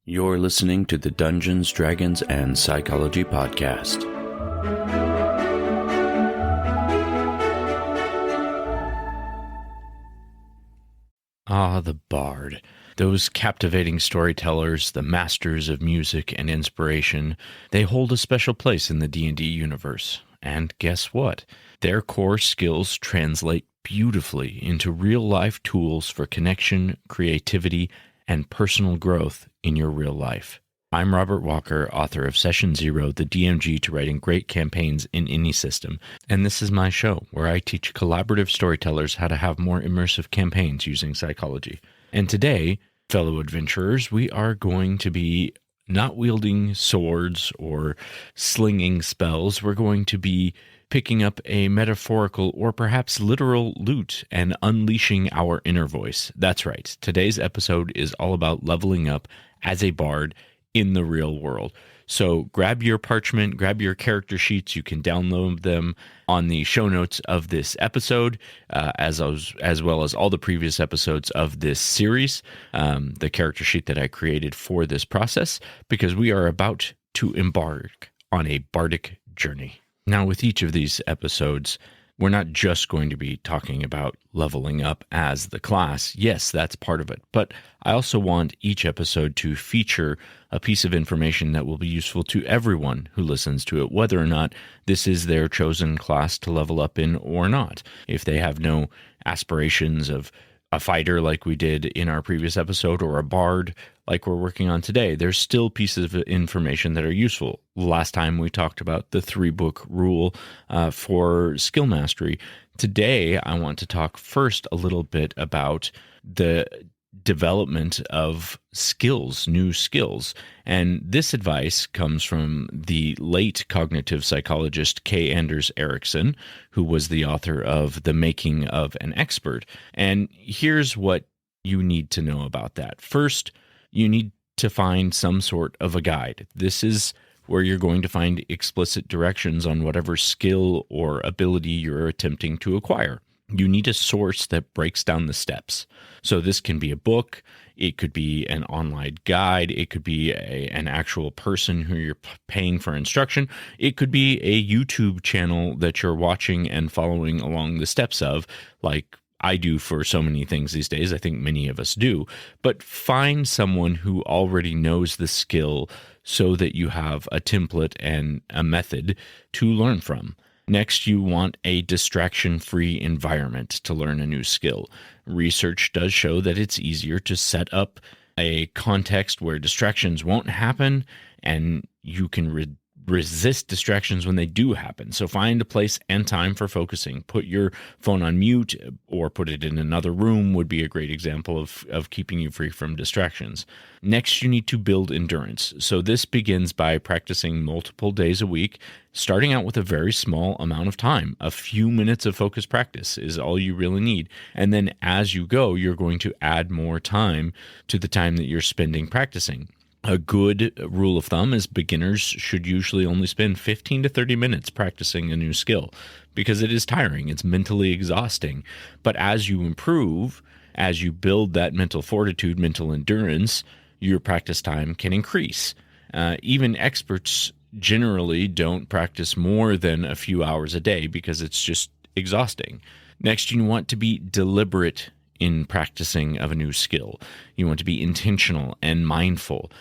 You're listening to the Dungeons, Dragons, and Psychology Podcast. Ah, the Bard. Those captivating storytellers, the masters of music and inspiration, they hold a special place in the D&D universe. And guess what? Their core skills translate beautifully into real-life tools for connection, creativity, and personal growth in your real life. I'm Robert Walker, author of Session Zero, the DMG to writing great campaigns in any system, and this is my show where I teach collaborative storytellers how to have more immersive campaigns using psychology. And today, fellow adventurers, we are going to be not wielding swords or slinging spells. We're going to be picking up a metaphorical or perhaps literal lute and unleashing our inner voice. That's right. Today's episode is all about leveling up as a bard in the real world. So grab your parchment, grab your character sheets. You can download them on the show notes of this episode, as well as all the previous episodes of this series, the character sheet that I created for this process, because we are about to embark on a bardic journey. Now, with each of these episodes, we're not just going to be talking about leveling up as the class. Yes, that's part of it. But I also want each episode to feature a piece of information that will be useful to everyone who listens to it, whether or not this is their chosen class to level up in or not. If they have no aspirations of a fighter like we did in our previous episode, or a bard like we're working on today, there's still pieces of information that are useful. Last time we talked about the 3-book rule for skill mastery. Today, I want to talk first a little bit about the development of skills, new skills. And this advice comes from the late cognitive psychologist K. Anders Ericsson, who was the author of The Making of an Expert. And here's what you need to know about that. First, you need to find some sort of a guide. This is where you're going to find explicit directions on whatever skill or ability you're attempting to acquire. You need a source that breaks down the steps. So this can be a book, it could be an online guide, it could be an actual person who you're paying for instruction, it could be a YouTube channel that you're watching and following along the steps of, like I do for so many things these days. I think many of us do. But find someone who already knows the skill so that you have a template and a method to learn from. Next, you want a distraction-free environment to learn a new skill. Research does show that it's easier to set up a context where distractions won't happen, and you can resist distractions when they do happen. So find a place and time for focusing. Put your phone on mute or put it in another room would be a great example of keeping you free from distractions. Next, you need to build endurance. So this begins by practicing multiple days a week, starting out with a very small amount of time. A few minutes of focused practice is all you really need. And then as you go, you're going to add more time to the time that you're spending practicing. A good rule of thumb is beginners should usually only spend 15 to 30 minutes practicing a new skill, because it is tiring, it's mentally exhausting. But as you improve, as you build that mental fortitude, mental endurance, your practice time can increase. Even experts generally don't practice more than a few hours a day because it's just exhausting. Next, you want to be deliberate in practicing of a new skill. You want to be intentional and mindful.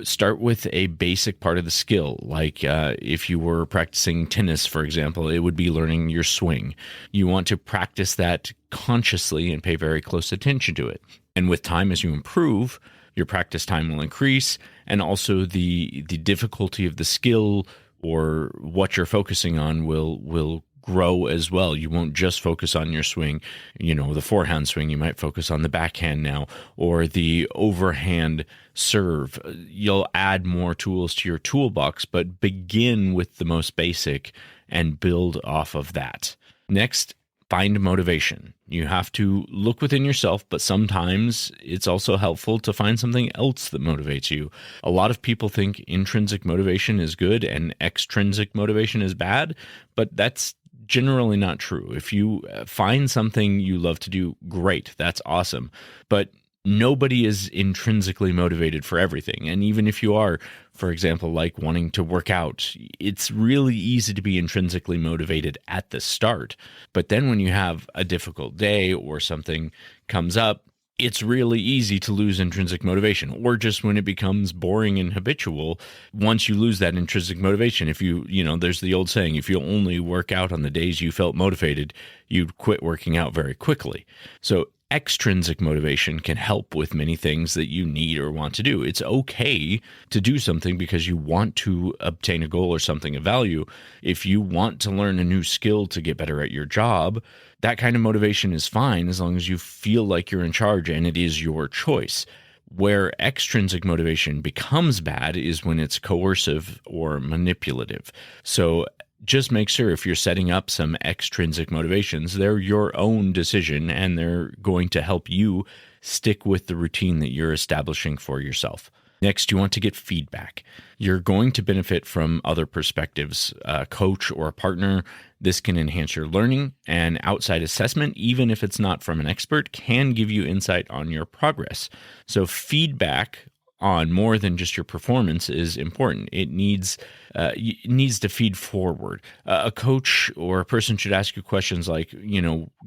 Start with a basic part of the skill, like if you were practicing tennis, for example, it would be learning your swing. You want to practice that consciously and pay very close attention to it. And with time, as you improve, your practice time will increase, and also the difficulty of the skill or what you're focusing on will grow as well. You won't just focus on your swing, the forehand swing. You might focus on the backhand now, or the overhand serve. You'll add more tools to your toolbox, but begin with the most basic and build off of that. Next, find motivation. You have to look within yourself, but sometimes it's also helpful to find something else that motivates you. A lot of people think intrinsic motivation is good and extrinsic motivation is bad, but that's generally not true. If you find something you love to do, great, that's awesome. But nobody is intrinsically motivated for everything. And even if you are, for example, like wanting to work out, it's really easy to be intrinsically motivated at the start. But then when you have a difficult day or something comes up, it's really easy to lose intrinsic motivation, or just when it becomes boring and habitual, once you lose that intrinsic motivation, if there's the old saying, if you only work out on the days you felt motivated, you'd quit working out very quickly. So extrinsic motivation can help with many things that you need or want to do. It's okay to do something because you want to obtain a goal or something of value. If you want to learn a new skill to get better at your job, that kind of motivation is fine as long as you feel like you're in charge and it is your choice. Where extrinsic motivation becomes bad is when it's coercive or manipulative. So just make sure if you're setting up some extrinsic motivations, they're your own decision and they're going to help you stick with the routine that you're establishing for yourself. Next, you want to get feedback. You're going to benefit from other perspectives, a coach or a partner. This can enhance your learning, and outside assessment, even if it's not from an expert, can give you insight on your progress. So feedback on more than just your performance is important. It needs to feed forward. A coach or a person should ask you questions like,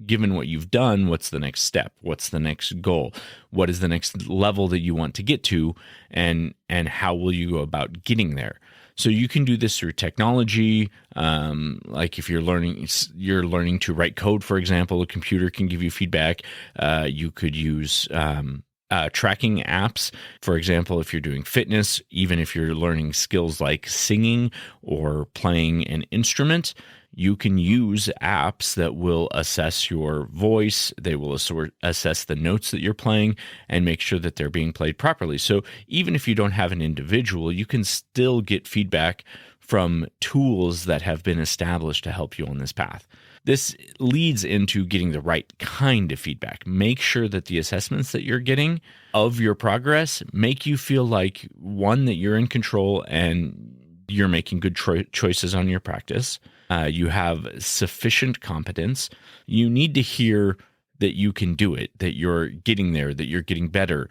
given what you've done, what's the next step? What's the next goal? What is the next level that you want to get to? And how will you go about getting there? So you can do this through technology. Like if you're learning to write code, for example, a computer can give you feedback. You could use tracking apps. For example, if you're doing fitness, even if you're learning skills like singing or playing an instrument, you can use apps that will assess your voice. They will assess the notes that you're playing and make sure that they're being played properly. So even if you don't have an individual, you can still get feedback from tools that have been established to help you on this path. This leads into getting the right kind of feedback. Make sure that the assessments that you're getting of your progress make you feel like, one, that you're in control and you're making good choices on your practice. You have sufficient competence. You need to hear that you can do it, that you're getting there, that you're getting better.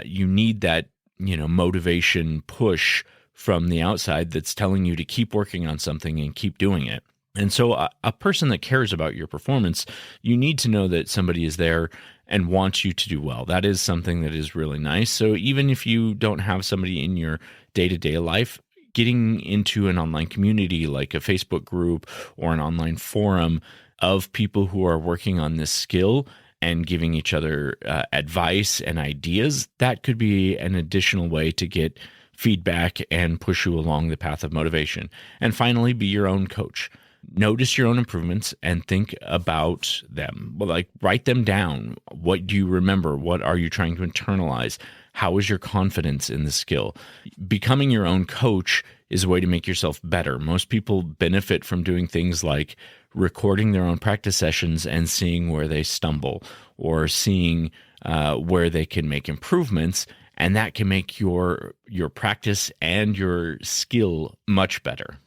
You need that, motivation push from the outside that's telling you to keep working on something and keep doing it. And so a person that cares about your performance, you need to know that somebody is there and wants you to do well. That is something that is really nice. So even if you don't have somebody in your day-to-day life, getting into an online community like a Facebook group or an online forum of people who are working on this skill and giving each other advice and ideas, that could be an additional way to get feedback and push you along the path of motivation. And finally, be your own coach. Notice your own improvements and think about them. Like, write them down. What do you remember? What are you trying to internalize? How is your confidence in the skill? Becoming your own coach is a way to make yourself better. Most people benefit from doing things like recording their own practice sessions and seeing where they stumble, or seeing where they can make improvements, and that can make your practice and your skill much better.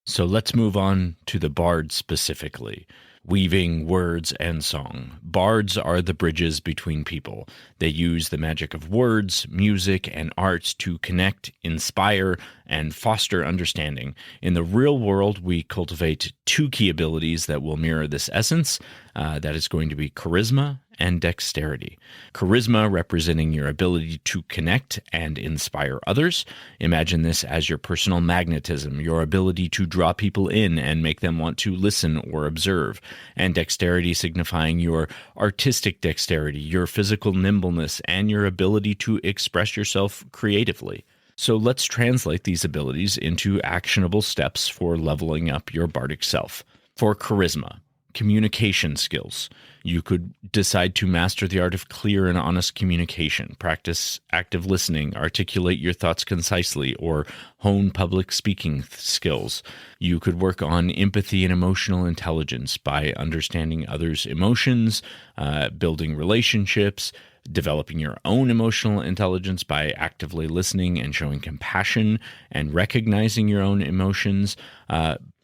So let's move on to the Bards specifically. Weaving words and song. Bards are the bridges between people. They use the magic of words, music, and arts to connect, inspire, and foster understanding. In the real world, we cultivate two key abilities that will mirror this essence. That is going to be charisma and dexterity. Charisma representing your ability to connect and inspire others. Imagine this as your personal magnetism, your ability to draw people in and make them want to listen or observe. And dexterity signifying your artistic dexterity, your physical nimbleness, and your ability to express yourself creatively. So let's translate these abilities into actionable steps for leveling up your bardic self. For charisma, communication skills. You could decide to master the art of clear and honest communication, practice active listening, articulate your thoughts concisely, or hone public speaking skills. You could work on empathy and emotional intelligence by understanding others' emotions, building relationships, developing your own emotional intelligence by actively listening and showing compassion and recognizing your own emotions,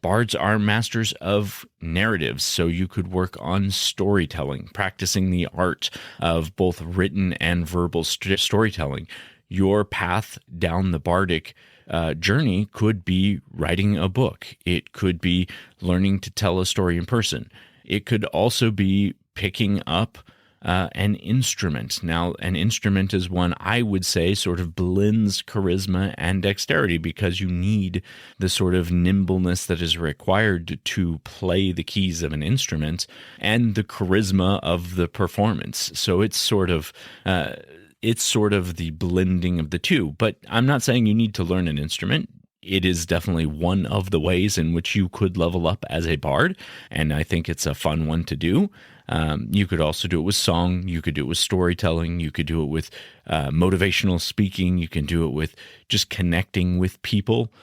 Bards are masters of narratives, so you could work on storytelling, practicing the art of both written and verbal storytelling. Your path down the Bardic journey could be writing a book. It could be learning to tell a story in person. It could also be picking up an instrument. Now, an instrument is one I would say sort of blends charisma and dexterity, because you need the sort of nimbleness that is required to play the keys of an instrument and the charisma of the performance. So it's sort of the blending of the two. But I'm not saying you need to learn an instrument. It is definitely one of the ways in which you could level up as a bard, and I think it's a fun one to do. You could also do it with song. You could do it with storytelling. You could do it with motivational speaking. You can do it with just connecting with people.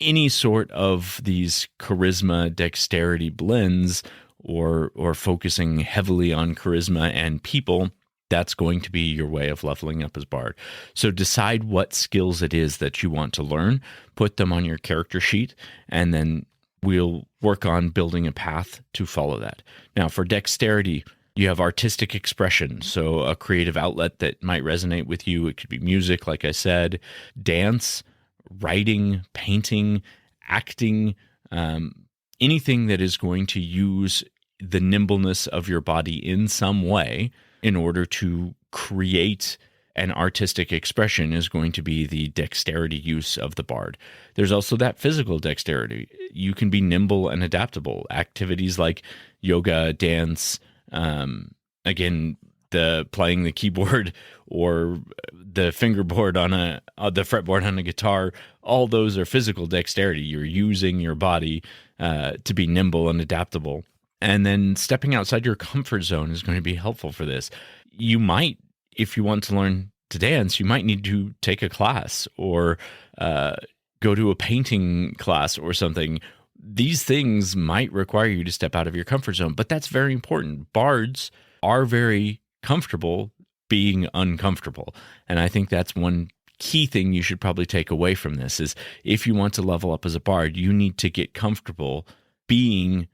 Any sort of these charisma, dexterity blends, or focusing heavily on charisma and people, that's going to be your way of leveling up as bard. So decide what skills it is that you want to learn, put them on your character sheet, and then we'll work on building a path to follow that. Now, for dexterity, you have artistic expression, so a creative outlet that might resonate with you. It could be music, like I said, dance, writing, painting, acting, anything that is going to use the nimbleness of your body in some way in order to create an artistic expression is going to be the dexterity use of the bard. There's also that physical dexterity. You can be nimble and adaptable. Activities like yoga, dance, again, the playing the keyboard or the fingerboard on the fretboard on a guitar, all those are physical dexterity. You're using your body to be nimble and adaptable. And then stepping outside your comfort zone is going to be helpful for this. You might, if you want to learn to dance, you might need to take a class or go to a painting class or something. These things might require you to step out of your comfort zone, but that's very important. Bards are very comfortable being uncomfortable. And I think that's one key thing you should probably take away from this is if you want to level up as a bard, you need to get comfortable being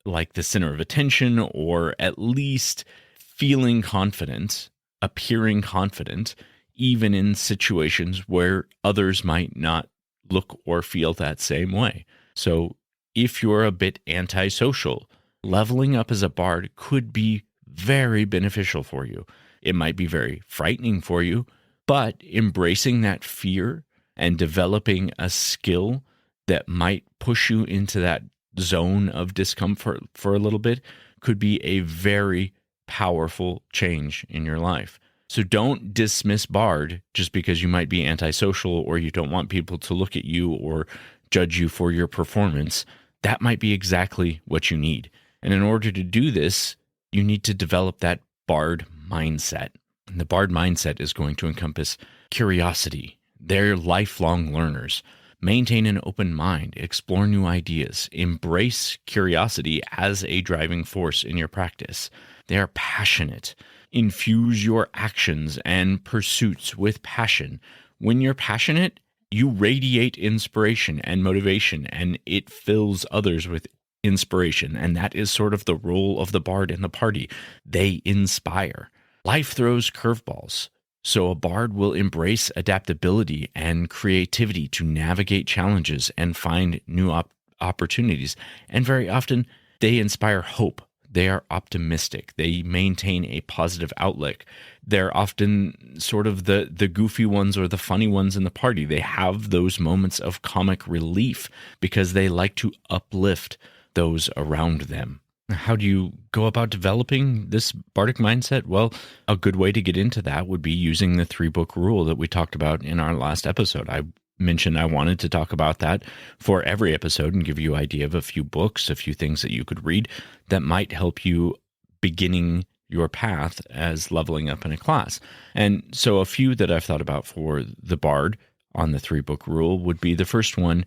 like the center of attention, or at least feeling confident, appearing confident, even in situations where others might not look or feel that same way. So if you're a bit antisocial, leveling up as a bard could be very beneficial for you. It might be very frightening for you, but embracing that fear and developing a skill that might push you into that zone of discomfort for a little bit could be a very powerful change in your life. So don't dismiss bard just because you might be antisocial or you don't want people to look at you or judge you for your performance. That might be exactly what you need. And in order to do this, you need to develop that bard mindset. And the bard mindset is going to encompass curiosity. They're lifelong learners. Maintain an open mind, explore new ideas, embrace curiosity as a driving force in your practice. They are passionate. Infuse your actions and pursuits with passion. When you're passionate, you radiate inspiration and motivation, and it fills others with inspiration. And that is sort of the role of the bard in the party. They inspire. Life throws curveballs. So a bard will embrace adaptability and creativity to navigate challenges and find new opportunities. And very often, they inspire hope. They are optimistic. They maintain a positive outlook. They're often sort of the goofy ones or the funny ones in the party. They have those moments of comic relief because they like to uplift those around them. How do you go about developing this Bardic mindset? Well, a good way to get into that would be using the 3-book rule that we talked about in our last episode. I mentioned I wanted to talk about that for every episode and give you an idea of a few books, a few things that you could read that might help you beginning your path as leveling up in a class. And so a few that I've thought about for the Bard on the 3-book rule would be the first one,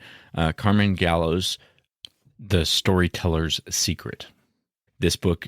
Carmen Gallo's The Storyteller's Secret. This book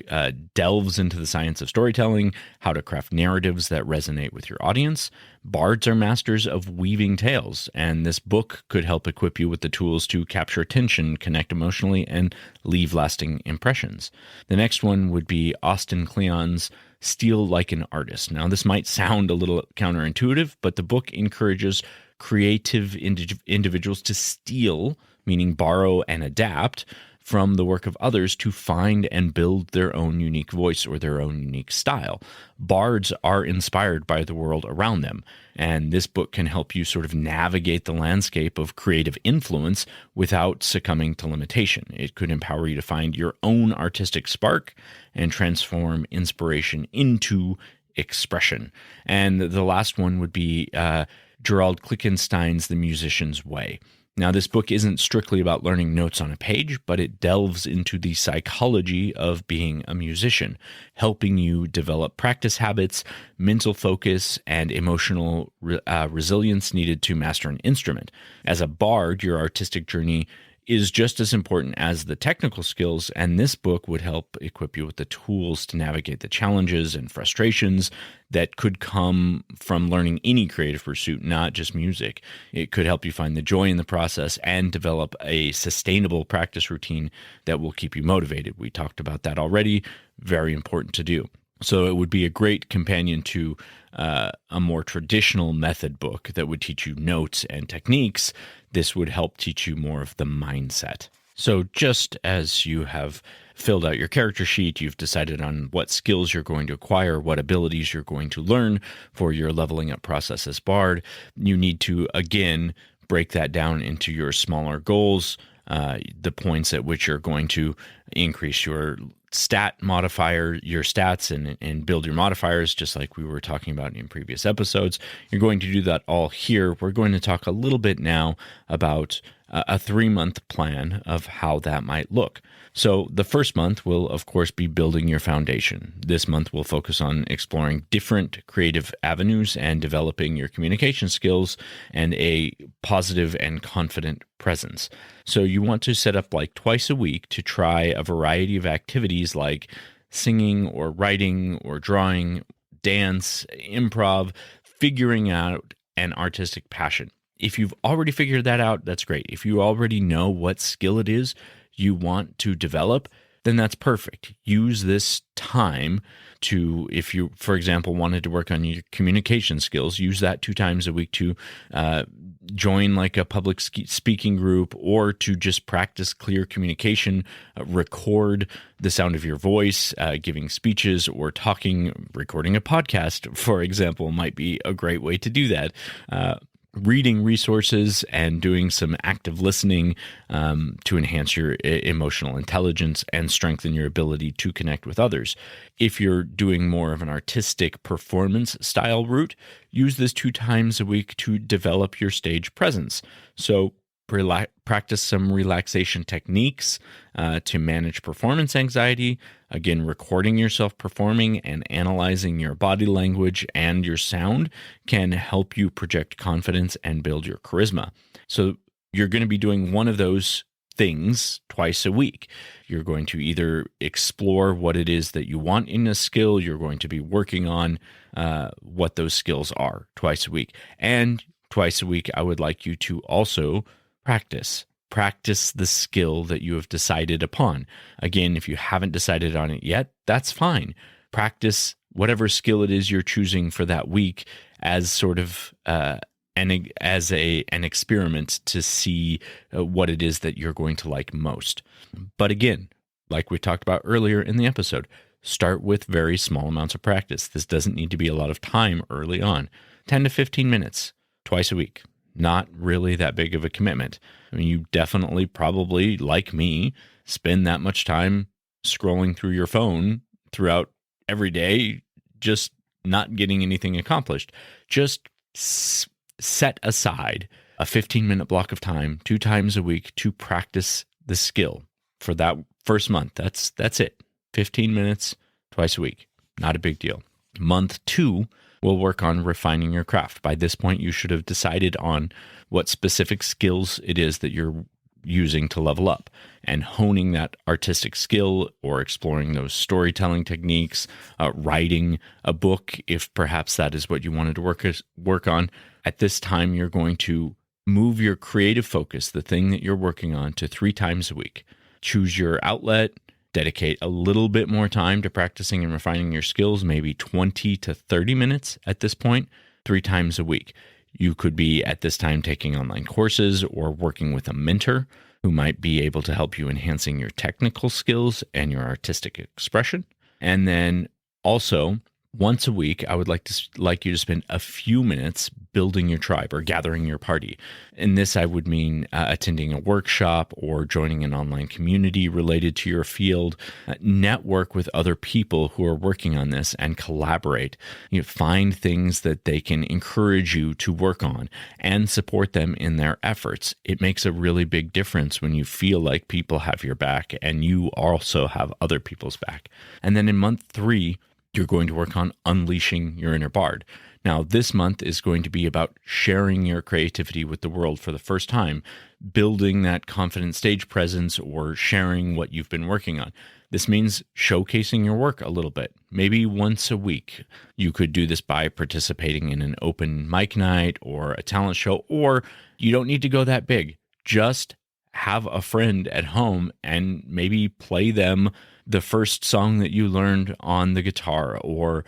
delves into the science of storytelling, how to craft narratives that resonate with your audience. Bards are masters of weaving tales, and this book could help equip you with the tools to capture attention, connect emotionally, and leave lasting impressions. The next one would be Austin Kleon's Steal Like an Artist. Now, this might sound a little counterintuitive, but the book encourages creative individuals to steal, meaning borrow and adapt, from the work of others to find and build their own unique voice or their own unique style. Bards are inspired by the world around them, and this book can help you sort of navigate the landscape of creative influence without succumbing to limitation. It could empower you to find your own artistic spark and transform inspiration into expression. And the last one would be Gerald Klickenstein's The Musician's Way. Now, this book isn't strictly about learning notes on a page, but it delves into the psychology of being a musician, helping you develop practice habits, mental focus, and emotional resilience needed to master an instrument. As a bard, your artistic journey is just as important as the technical skills, and this book would help equip you with the tools to navigate the challenges and frustrations that could come from learning any creative pursuit, not just music. It could help you find the joy in the process and develop a sustainable practice routine that will keep you motivated. We talked about that already. Very important to do. So it would be a great companion to a more traditional method book that would teach you notes and techniques. This would help teach you more of the mindset. So just as you have filled out your character sheet, you've decided on what skills you're going to acquire, what abilities you're going to learn for your leveling up process as Bard, you need to, again, break that down into your smaller goals, the points at which you're going to increase your stat modifier, your stats, and build your modifiers, just like we were talking about in previous episodes. You're going to do that all here. We're going to talk a little bit now about a 3-month plan of how that might look. So the first month will, of course, be building your foundation. This month will focus on exploring different creative avenues and developing your communication skills and a positive and confident presence. So you want to set up like twice a week to try a variety of activities like singing or writing or drawing, dance, improv, figuring out an artistic passion. If you've already figured that out, that's great. If you already know what skill it is you want to develop, then that's perfect. Use this time to, if you, for example, wanted to work on your communication skills, use that 2 times a week to join like a public speaking group or to just practice clear communication, record the sound of your voice, giving speeches or talking, recording a podcast, for example, might be a great way to do that. Reading resources and doing some active listening to enhance your emotional intelligence and strengthen your ability to connect with others. If you're doing more of an artistic performance style route, use this 2 times a week to develop your stage presence. So practice some relaxation techniques to manage performance anxiety. Again, recording yourself performing and analyzing your body language and your sound can help you project confidence and build your charisma. So you're going to be doing one of those things twice a week. You're going to either explore what it is that you want in a skill, you're going to be working on what those skills are twice a week. And twice a week, I would like you to also practice the skill that you have decided upon. Again, if you haven't decided on it yet, that's fine. Practice whatever skill it is you're choosing for that week as sort of an experiment to see what it is that you're going to like most. But again, like we talked about earlier in the episode, start with very small amounts of practice. This doesn't need to be a lot of time early on. 10 to 15 minutes twice a week. Not really that big of a commitment. I mean, you definitely probably, like me, spend that much time scrolling through your phone throughout every day, just not getting anything accomplished. Just set aside a 15-minute block of time 2 times a week to practice the skill for that first month. That's it. 15 minutes twice a week. Not a big deal. Month 2, we'll work on refining your craft. By this point, you should have decided on what specific skills it is that you're using to level up, and honing that artistic skill or exploring those storytelling techniques, writing a book, if perhaps that is what you wanted to work on. At this time, you're going to move your creative focus, the thing that you're working on, to 3 times a week. Choose your outlet, dedicate a little bit more time to practicing and refining your skills, maybe 20 to 30 minutes at this point, 3 times a week. You could be at this time taking online courses or working with a mentor who might be able to help you enhancing your technical skills and your artistic expression. And then also, once a week, I would like you to spend a few minutes building your tribe or gathering your party. And this, I would mean attending a workshop or joining an online community related to your field. Network with other people who are working on this and collaborate. Find things that they can encourage you to work on and support them in their efforts. It makes a really big difference when you feel like people have your back and you also have other people's back. And then in month 3, you're going to work on unleashing your inner bard. Now, this month is going to be about sharing your creativity with the world for the first time, building that confident stage presence or sharing what you've been working on. This means showcasing your work a little bit, maybe once a week. You could do this by participating in an open mic night or a talent show, or you don't need to go that big. Just have a friend at home and maybe play them the first song that you learned on the guitar, or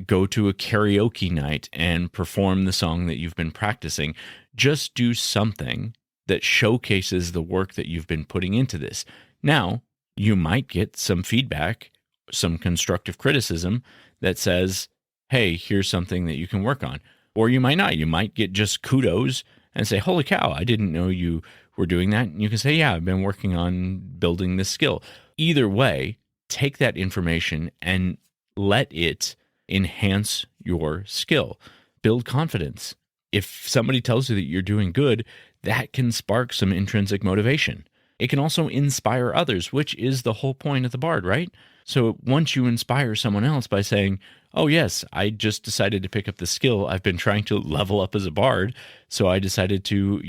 go to a karaoke night and perform the song that you've been practicing. Just do something that showcases the work that you've been putting into this. Now, you might get some feedback, some constructive criticism that says, hey, here's something that you can work on. Or you might not. You might get just kudos and say, holy cow, I didn't know you were doing that. And you can say, yeah, I've been working on building this skill. Either way, take that information and let it enhance your skill. Build confidence. If somebody tells you that you're doing good, that can spark some intrinsic motivation. It can also inspire others, which is the whole point of the Bard, right? So once you inspire someone else by saying, oh yes, I just decided to pick up the skill. I've been trying to level up as a Bard. So I decided to,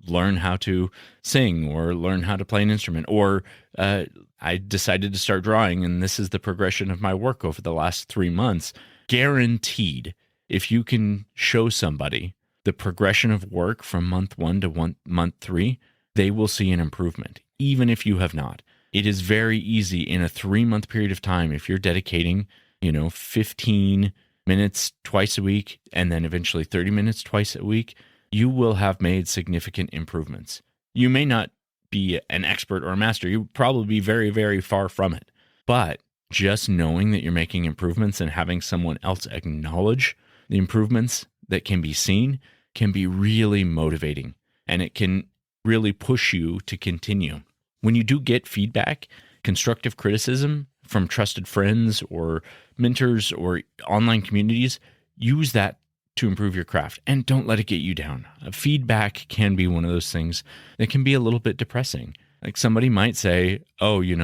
learn how to sing or learn how to play an instrument, or I decided to start drawing, and this is the progression of my work over the last 3 months. Guaranteed, if you can show somebody the progression of work from month 1 to month 3, they will see an improvement, even if you have not. It is very easy in a 3-month period of time, if you're dedicating, 15 minutes twice a week, and then eventually 30 minutes twice a week, you will have made significant improvements. You may not be an expert or a master. You'll probably be very, very far from it. But just knowing that you're making improvements and having someone else acknowledge the improvements that can be seen can be really motivating, and it can really push you to continue. When you do get feedback, constructive criticism from trusted friends or mentors or online communities, use that to improve your craft, and don't let it get you down. Feedback can be one of those things that can be a little bit depressing. Like somebody might say, oh, you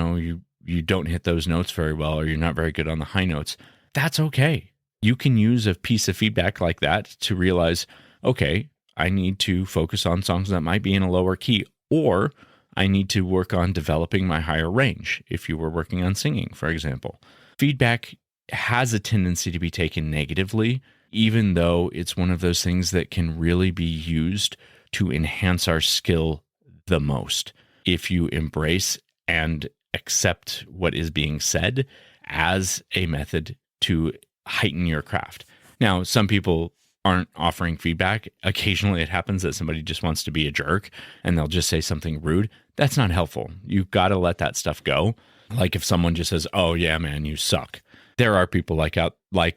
don't hit those notes very well, or you're not very good on the high notes. That's okay. You can use a piece of feedback like that to realize, okay, I need to focus on songs that might be in a lower key, or I need to work on developing my higher range if you were working on singing, for example. Feedback has a tendency to be taken negatively, even though it's one of those things that can really be used to enhance our skill the most. If you embrace and accept what is being said as a method to heighten your craft. Now, some people aren't offering feedback. Occasionally it happens that somebody just wants to be a jerk and they'll just say something rude. That's not helpful. You've got to let that stuff go. Like if someone just says, oh yeah, man, you suck. There are people like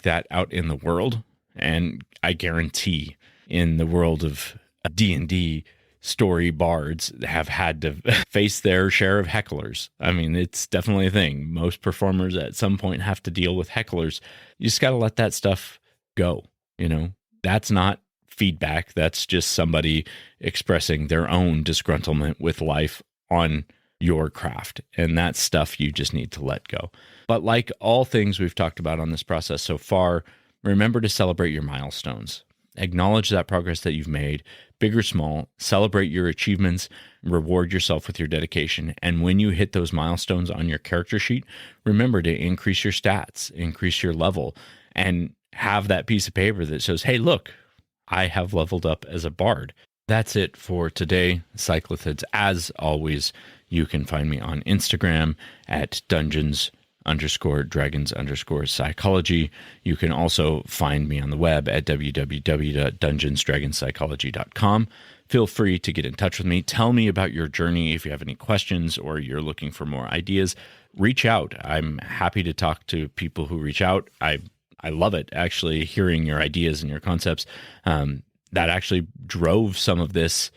that out in the world. And I guarantee in the world of D&D story bards have had to face their share of hecklers. I mean, it's definitely a thing. Most performers at some point have to deal with hecklers. You just got to let that stuff go. That's not feedback. That's just somebody expressing their own disgruntlement with life on your craft. And that's stuff you just need to let go. But like all things we've talked about on this process so far, remember to celebrate your milestones. acknowledge that progress that you've made, big or small, celebrate your achievements, reward yourself with your dedication. And when you hit those milestones on your character sheet, remember to increase your stats, increase your level, and have that piece of paper that says, hey, look, I have leveled up as a bard. That's it for today, Cyclothids. As always, you can find me on Instagram at dungeons_dragons_psychology. You can also find me on the web at www.dungeonsdragonspsychology.com. Feel free to get in touch with me. Tell me about your journey. If you have any questions or you're looking for more ideas, reach out. I'm happy to talk to people who reach out. I love it, actually, hearing your ideas and your concepts. That actually drove some of this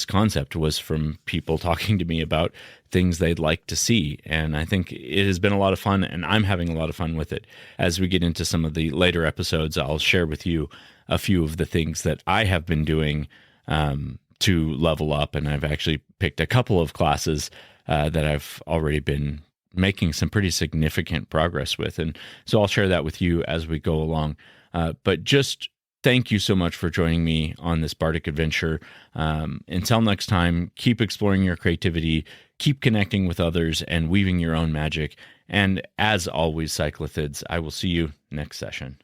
concept was from people talking to me about things they'd like to see. And I think it has been a lot of fun, and I'm having a lot of fun with it. As we get into some of the later episodes, I'll share with you a few of the things that I have been doing to level up. And I've actually picked a couple of classes that I've already been making some pretty significant progress with. And so I'll share that with you as we go along. But just thank you so much for joining me on this Bardic adventure. Until next time, keep exploring your creativity, keep connecting with others, and weaving your own magic. And as always, Cyclothids, I will see you next session.